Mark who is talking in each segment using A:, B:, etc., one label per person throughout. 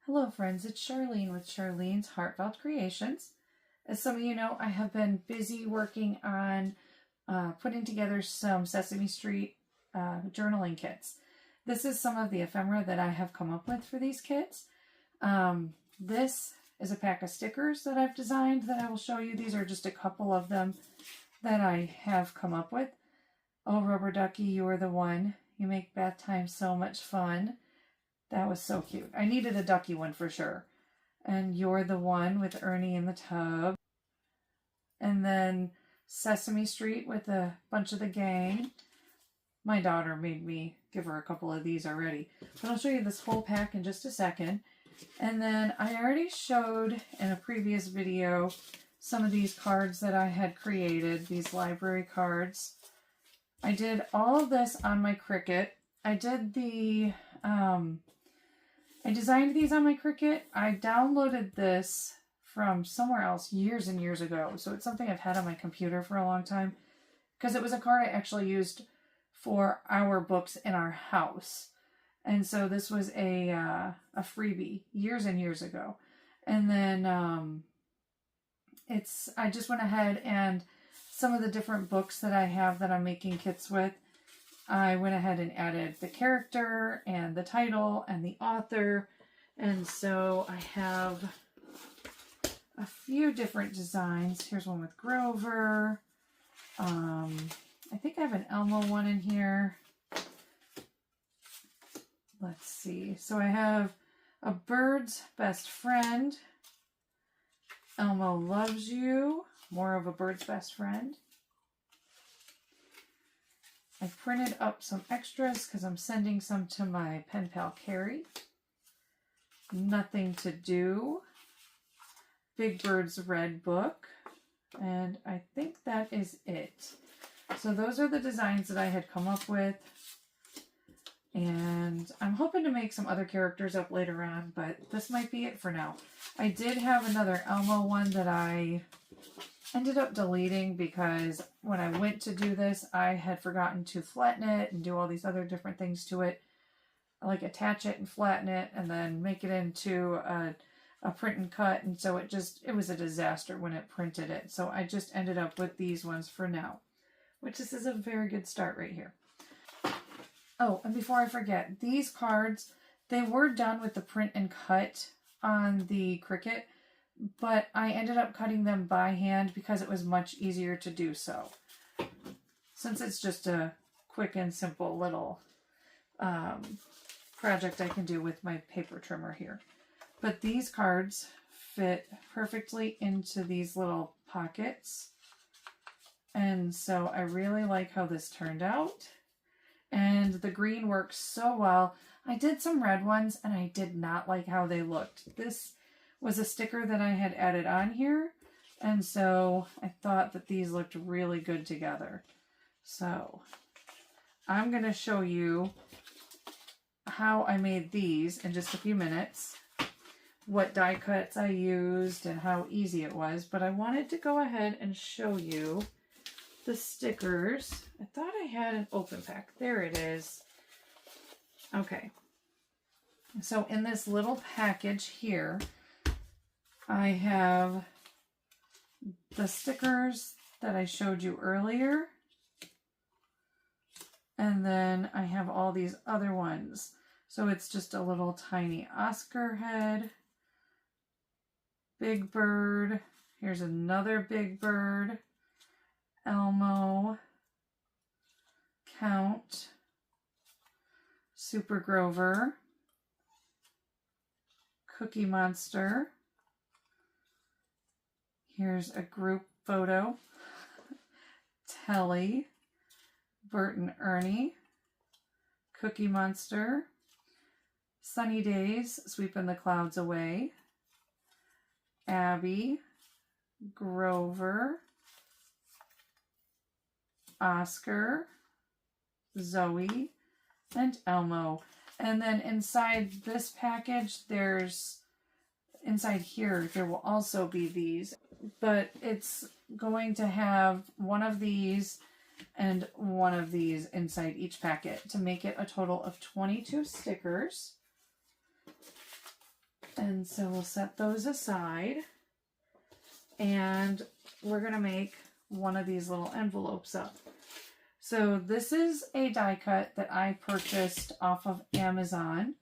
A: Hello friends, it's Charlene with Charlene's Heartfelt Creations. As some of you know, I have been busy working on putting together some Sesame Street journaling kits. This is some of the ephemera that I have come up with for these kits. This is a pack of stickers that I've designed that I will show you. These are just a couple of them that I have come up with. Oh, Rubber Ducky, you are the one. You make bath time so much fun. That was so cute. I needed a ducky one for sure. And You're the One with Ernie in the tub. And then Sesame Street with a bunch of the gang. My daughter made me give her a couple of these already. But I'll show you this whole pack in just a second. And then I already showed in a previous video some of these cards that I had created, these library cards. I did all of this on my Cricut. I designed these on my Cricut. I downloaded this from somewhere else years and years ago. So it's something I've had on my computer for a long time because it was a card I actually used for our books in our house. And so this was a freebie years and years ago. And then I just went ahead and some of the different books that I have that I'm making kits with, I went ahead and added the character and the title and the author. And so I have a few different designs. Here's one with Grover. I think I have an Elmo one in here. Let's see. So I have A Bird's Best Friend. Elmo Loves You. More of A Bird's Best Friend. I printed up some extras because I'm sending some to my pen pal Carrie. Nothing to Do. Big Bird's Red Book. And I think that is it. So those are the designs that I had come up with. And I'm hoping to make some other characters up later on, but this might be it for now. I did have another Elmo one that I ended up deleting because when I went to do this, I had forgotten to flatten it and do all these other different things to it, like attach it and flatten it and then make it into a print and cut. And so it was a disaster when it printed it. So I just ended up with these ones for now, which this is a very good start right here. Oh, and before I forget, these cards, they were done with the print and cut on the Cricut, but I ended up cutting them by hand because it was much easier to do so. Since it's just a quick and simple little project I can do with my paper trimmer here. But these cards fit perfectly into these little pockets. And so I really like how this turned out. And the green works so well. I did some red ones and I did not like how they looked. This was a sticker that I had added on here. And so I thought that these looked really good together. So I'm going to show you how I made these in just a few minutes. What die cuts I used and how easy it was. But I wanted to go ahead and show you the stickers. I thought I had an open pack. There it is. Okay. So in this little package here, I have the stickers that I showed you earlier. And then I have all these other ones. So it's just a little tiny Oscar head. Big Bird. Here's another Big Bird. Elmo, Count, Super Grover, Cookie Monster. Here's a group photo. Telly, Bert and Ernie, Cookie Monster, Sunny Days, Sweeping the Clouds Away, Abby, Grover, Oscar, Zoe, and Elmo. And then inside this package, inside here, there will also be these. But it's going to have one of these and one of these inside each packet to make it a total of 22 stickers. And so we'll set those aside. And we're going to make one of these little envelopes up. So this is a die cut that I purchased off of Amazon.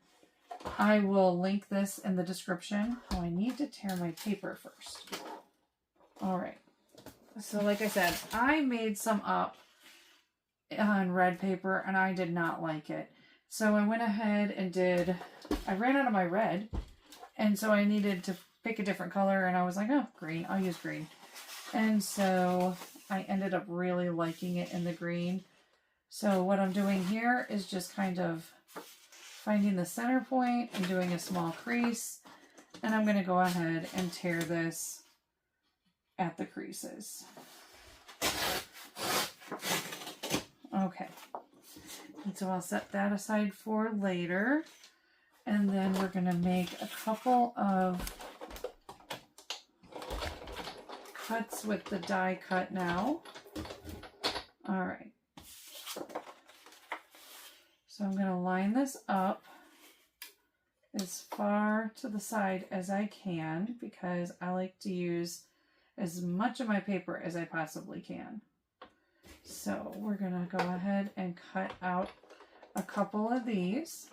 A: I will link this in the description. Oh, I need to tear my paper first. All right. So like I said, I made some up on red paper and I did not like it. So I went ahead and I ran out of my red. And so I needed to pick a different color. And I was like, oh, green. I'll use green. And so I ended up really liking it in the green. So what I'm doing here is just kind of finding the center point and doing a small crease. And I'm going to go ahead and tear this at the creases. Okay. And so I'll set that aside for later. And then we're going to make a couple of cuts with the die cut now. All right. So I'm going to line this up as far to the side as I can because I like to use as much of my paper as I possibly can. So we're going to go ahead and cut out a couple of these.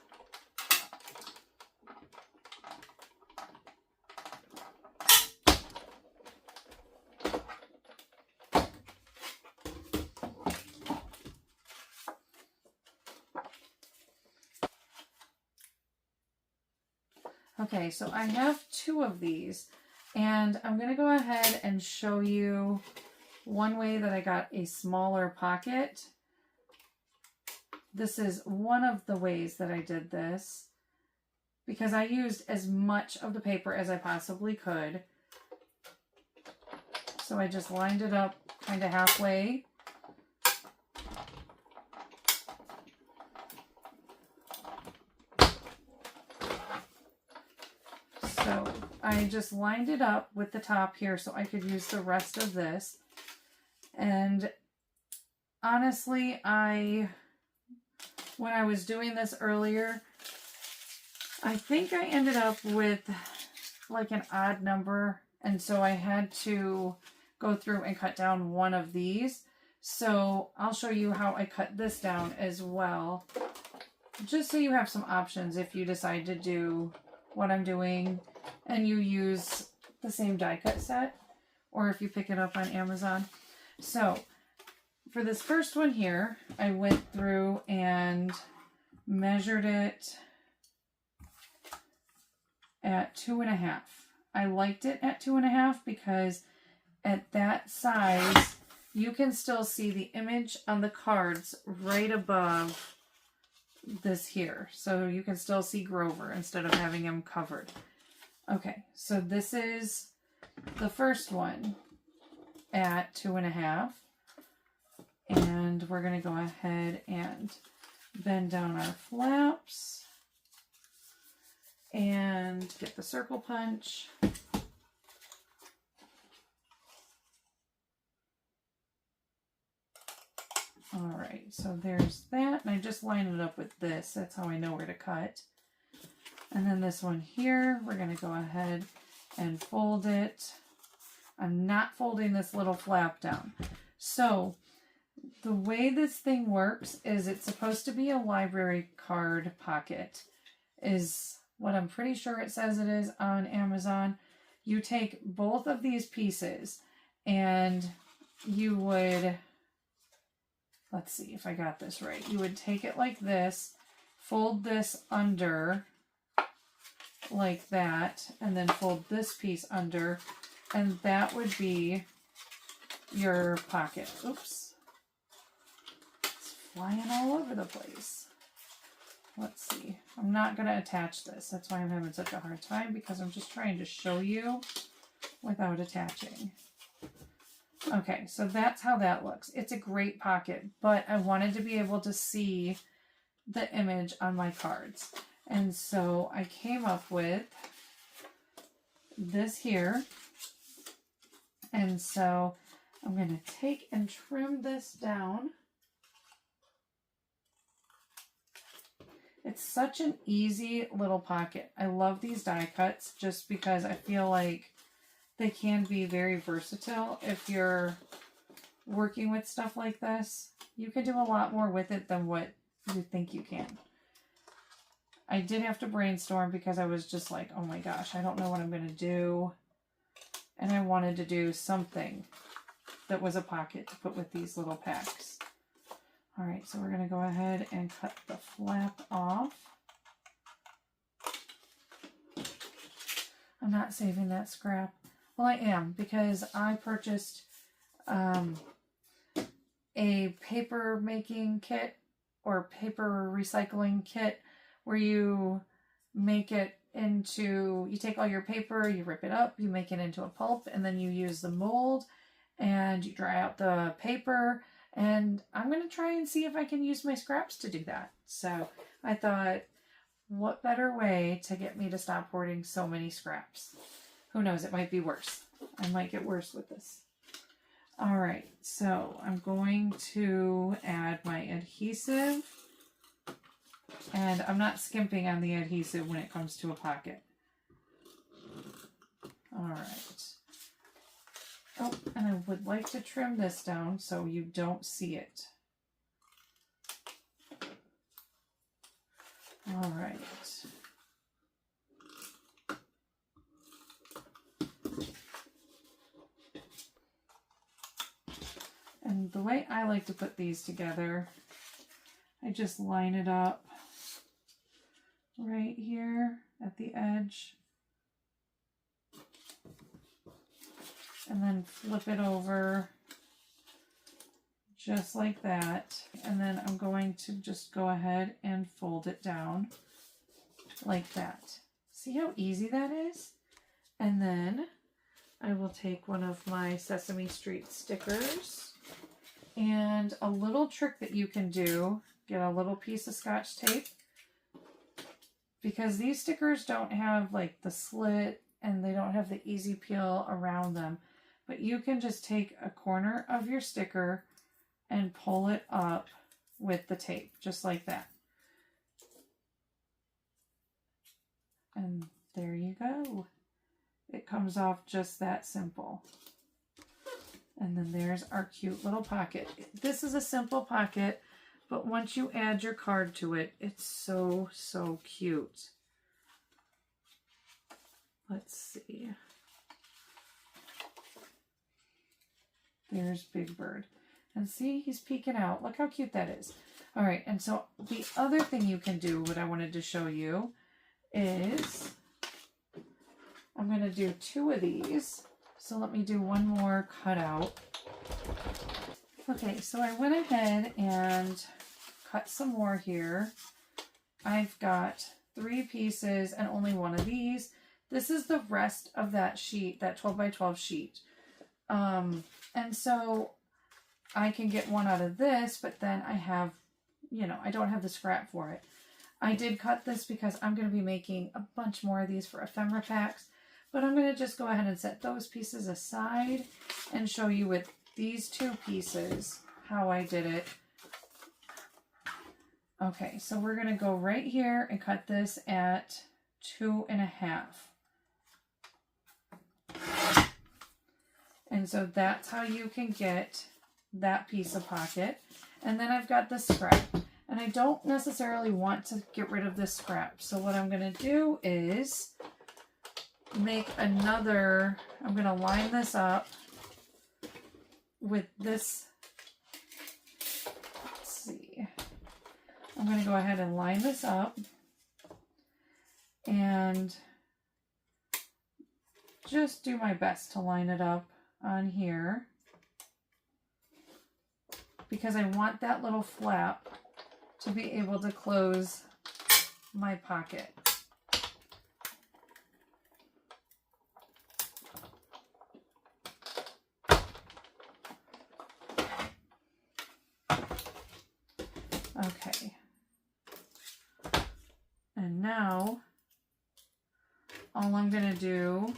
A: Okay, so I have 2 of these, and I'm going to go ahead and show you one way that I got a smaller pocket. This is one of the ways that I did this, because I used as much of the paper as I possibly could. So I just lined it up kind of halfway. So I just lined it up with the top here so I could use the rest of this. And honestly, when I was doing this earlier, I think I ended up with like an odd number. And so I had to go through and cut down one of these. So I'll show you how I cut this down as well. Just so you have some options if you decide to do what I'm doing and you use the same die cut set, or if you pick it up on Amazon. So for this first one here, I went through and measured it at 2.5. I liked it at 2.5 because at that size, you can still see the image on the cards right above this here. So you can still see Grover instead of having him covered. Okay, so this is the first one at 2.5. And we're going to go ahead and bend down our flaps and get the circle punch. All right, so there's that. And I just lined it up with this. That's how I know where to cut. And then this one here, we're going to go ahead and fold it. I'm not folding this little flap down. So the way this thing works is it's supposed to be a library card pocket, is what I'm pretty sure it says it is on Amazon. You take both of these pieces and you would, let's see if I got this right. You would take it like this, fold this under like that, and then fold this piece under, and that would be your pocket. Oops. It's flying all over the place. Let's see. I'm not going to attach this. That's why I'm having such a hard time, because I'm just trying to show you without attaching. Okay, so that's how that looks. It's a great pocket, but I wanted to be able to see the image on my cards. And so I came up with this here. And so I'm going to take and trim this down. It's such an easy little pocket. I love these die cuts just because I feel like they can be very versatile if you're working with stuff like this. You can do a lot more with it than what you think you can. I did have to brainstorm because I was just like, oh my gosh, I don't know what I'm going to do. And I wanted to do something that was a pocket to put with these little packs. All right, so we're going to go ahead and cut the flap off. I'm not saving that scrap. Well, I am, because I purchased a paper making kit or paper recycling kit where you make it into, you take all your paper, you rip it up, you make it into a pulp, and then you use the mold and you dry out the paper. And I'm going to try and see if I can use my scraps to do that. So I thought, what better way to get me to stop hoarding so many scraps? Who knows, it might be worse. I might get worse with this. All right, so I'm going to add my adhesive. And I'm not skimping on the adhesive when it comes to a pocket. All right. Oh, and I would like to trim this down so you don't see it. All right. And the way I like to put these together, I just line it up right here at the edge. And then flip it over just like that. And then I'm going to just go ahead and fold it down like that. See how easy that is? And then I will take one of my Sesame Street stickers, and a little trick that you can do, get a little piece of Scotch tape, because these stickers don't have like the slit and they don't have the easy peel around them. But you can just take a corner of your sticker and pull it up with the tape, just like that. And there you go. It comes off just that simple. And then there's our cute little pocket. This is a simple pocket, but once you add your card to it, it's so, so cute. Let's see. There's Big Bird. And see, he's peeking out. Look how cute that is. All right, and so the other thing you can do, what I wanted to show you, is I'm going to do 2 of these. So let me do one more cutout. Okay, so I went ahead and cut some more here. I've got 3 pieces and only one of these. This is the rest of that sheet, that 12 by 12 sheet. And so I can get one out of this, but then I have, you know, I don't have the scrap for it. I did cut this because I'm going to be making a bunch more of these for ephemera packs, but I'm going to just go ahead and set those pieces aside and show you with these 2 pieces how I did it. Okay, so we're going to go right here and cut this at 2.5. And so that's how you can get that piece of pocket. And then I've got the scrap. And I don't necessarily want to get rid of this scrap. So what I'm going to do is make another, I'm going to line this up with this. Let's see. I'm going to go ahead and line this up and just do my best to line it up on here, because I want that little flap to be able to close my pocket. Okay. And now all I'm going to do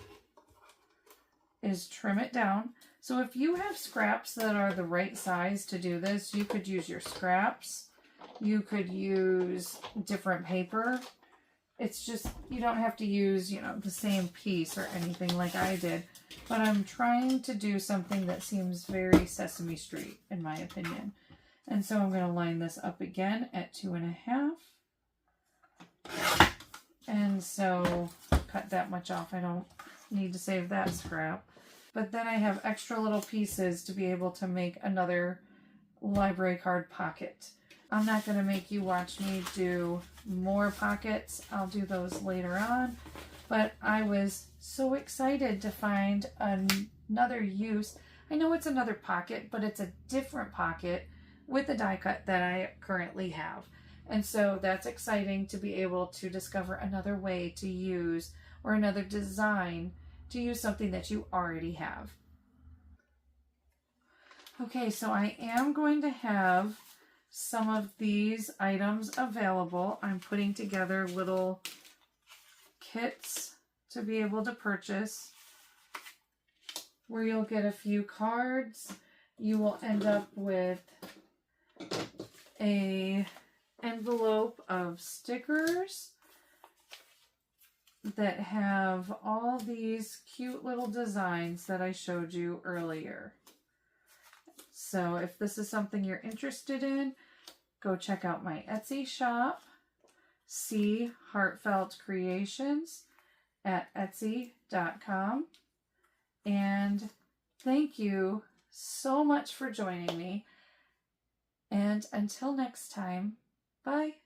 A: is trim it down. So if you have scraps that are the right size to do this, you could use your scraps. You could use different paper. It's just, you don't have to use, you know, the same piece or anything like I did. But I'm trying to do something that seems very Sesame Street, in my opinion. And so I'm going to line this up again at 2.5. And so cut that much off. I don't need to save that scrap. But then I have extra little pieces to be able to make another library card pocket. I'm not going to make you watch me do more pockets. I'll do those later on. But I was so excited to find another use. I know it's another pocket, but it's a different pocket with the die cut that I currently have. And so that's exciting to be able to discover another way to use, or another design to use something that you already have. Okay, so I am going to have some of these items available. I'm putting together little kits to be able to purchase, where you'll get a few cards. You will end up with a envelope of stickers that have all these cute little designs that I showed you earlier. So if this is something you're interested in, go check out my Etsy shop, see Heartfelt Creations at etsy.com. And thank you so much for joining me. And until next time, bye.